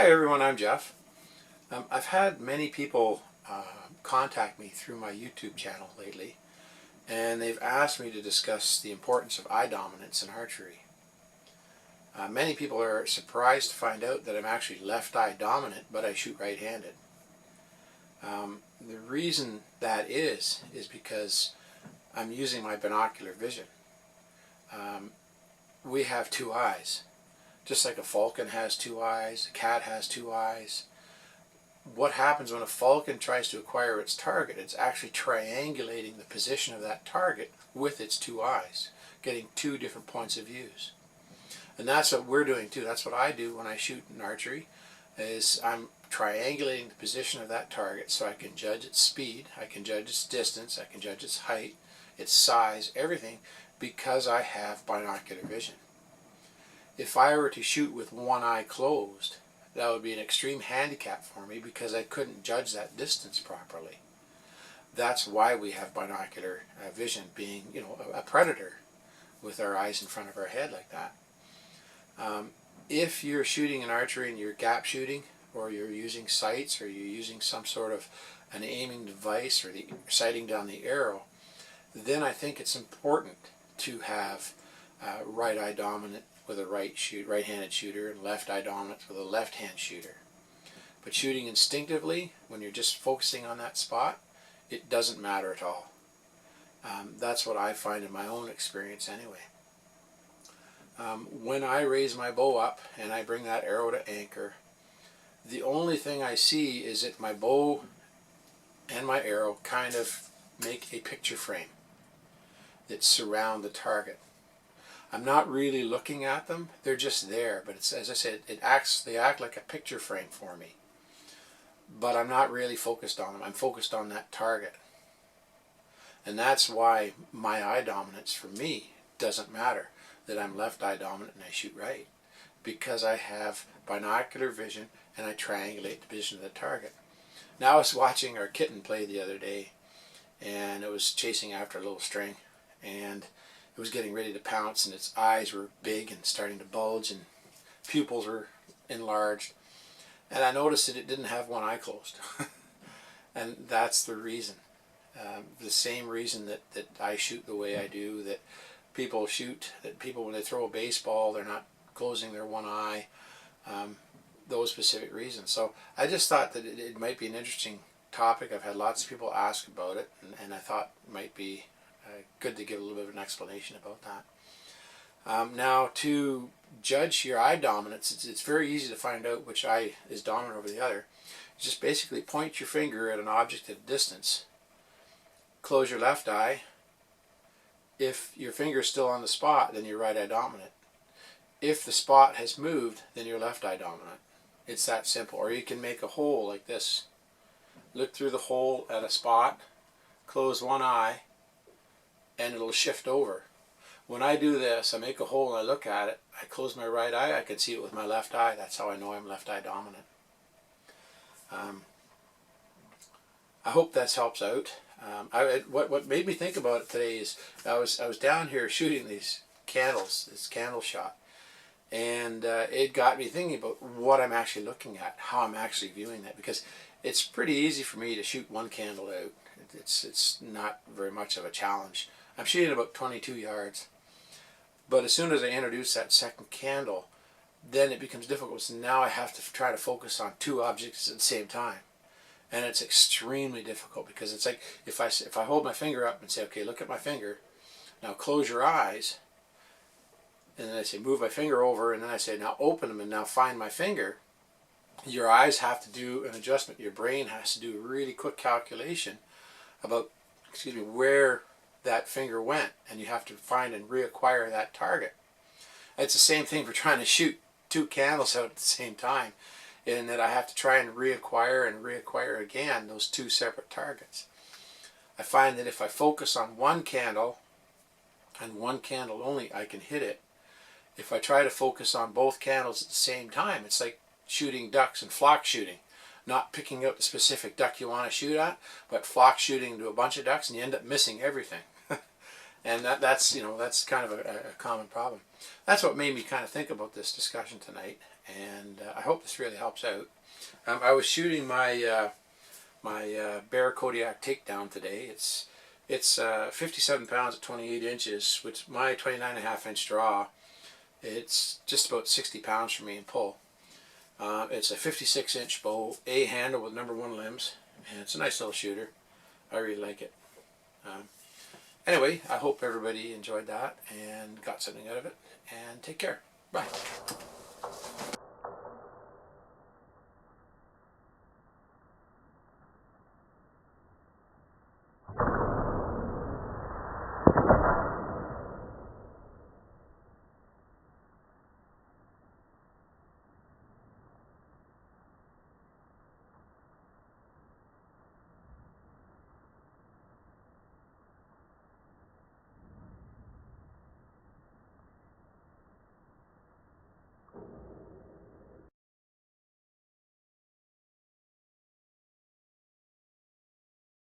Hi everyone, I'm Jeff. I've had many people contact me through my YouTube channel lately, and they've asked me to discuss the importance of eye dominance in archery. Many people are surprised to find out that I'm actually left eye dominant, but I shoot right-handed. The reason that is because I'm using my binocular vision. We have two eyes. Just like a falcon has two eyes, a cat has two eyes. What happens when a falcon tries to acquire its target? It's actually triangulating the position of that target with its two eyes, getting two different points of views. And that's what we're doing too. That's what I do when I shoot in archery, is I'm triangulating the position of that target so I can judge its speed, I can judge its distance, I can judge its height, its size, everything, because I have binocular vision. If I were to shoot with one eye closed, that would be an extreme handicap for me because I couldn't judge that distance properly. That's why we have binocular vision, being, a predator with our eyes in front of our head like that. If you're shooting an archery and you're gap shooting, or you're using sights, or you're using some sort of an aiming device, or sighting down the arrow, then I think it's important to have right eye dominant with a right-handed shooter, and left eye dominant with a left-hand shooter. But shooting instinctively, when you're just focusing on that spot, it doesn't matter at all. That's what I find in my own experience anyway. When I raise my bow up and I bring that arrow to anchor, the only thing I see is that my bow and my arrow kind of make a picture frame that surround the target. I'm not really looking at them, they're just there, but it's, as I said, they act like a picture frame for me. But I'm not really focused on them, I'm focused on that target. And that's why my eye dominance for me doesn't matter, that I'm left eye dominant and I shoot right. Because I have binocular vision and I triangulate the position of the target. Now I was watching our kitten play the other day, and it was chasing after a little string, and it was getting ready to pounce, and its eyes were big and starting to bulge, and pupils were enlarged. And I noticed that it didn't have one eye closed. And that's the reason. The same reason that I shoot the way I do, that people shoot, that people when they throw a baseball, they're not closing their one eye. Those specific reasons. So I just thought that it might be an interesting topic. I've had lots of people ask about it, and I thought it might be good to give a little bit of an explanation about that. Now, to judge your eye dominance, it's very easy to find out which eye is dominant over the other. You just basically point your finger at an object at a distance, close your left eye. If your finger is still on the spot, then you're right eye dominant. If the spot has moved, then you're left eye dominant. It's that simple. Or you can make a hole like this. Look through the hole at a spot, close one eye, and it'll shift over. When I do this, I make a hole and I look at it, I close my right eye, I can see it with my left eye. That's how I know I'm left eye dominant. I hope that helps out. What made me think about it today is I was down here shooting these candles, this candle shot, and it got me thinking about what I'm actually looking at, how I'm actually viewing that, because it's pretty easy for me to shoot one candle out. It's not very much of a challenge. I'm shooting about 22 yards. But as soon as I introduce that second candle, then it becomes difficult. So now I have to try to focus on two objects at the same time. And it's extremely difficult, because it's like if I hold my finger up and say, okay, look at my finger, now close your eyes, and then I say move my finger over, and then I say now open them and now find my finger, your eyes have to do an adjustment. Your brain has to do a really quick calculation about, where that finger went, and you have to find and reacquire that target. It's the same thing for trying to shoot two candles out at the same time, in that I have to try and reacquire again those two separate targets. I find that if I focus on one candle and one candle only, I can hit it. If I try to focus on both candles at the same time, it's like shooting ducks and flock shooting. Not picking out the specific duck you want to shoot at, but flock shooting to a bunch of ducks, and you end up missing everything. And that's kind of a common problem. That's what made me kind of think about this discussion tonight, and I hope this really helps out. I was shooting my Bear Kodiak takedown today. It's 57 pounds at 28 inches, which my 29.5-inch draw. It's just about 60 pounds for me in pull. It's a 56-inch bow, A handle with #1 limbs, and it's a nice little shooter. I really like it. Anyway, I hope everybody enjoyed that and got something out of it, and take care. Bye.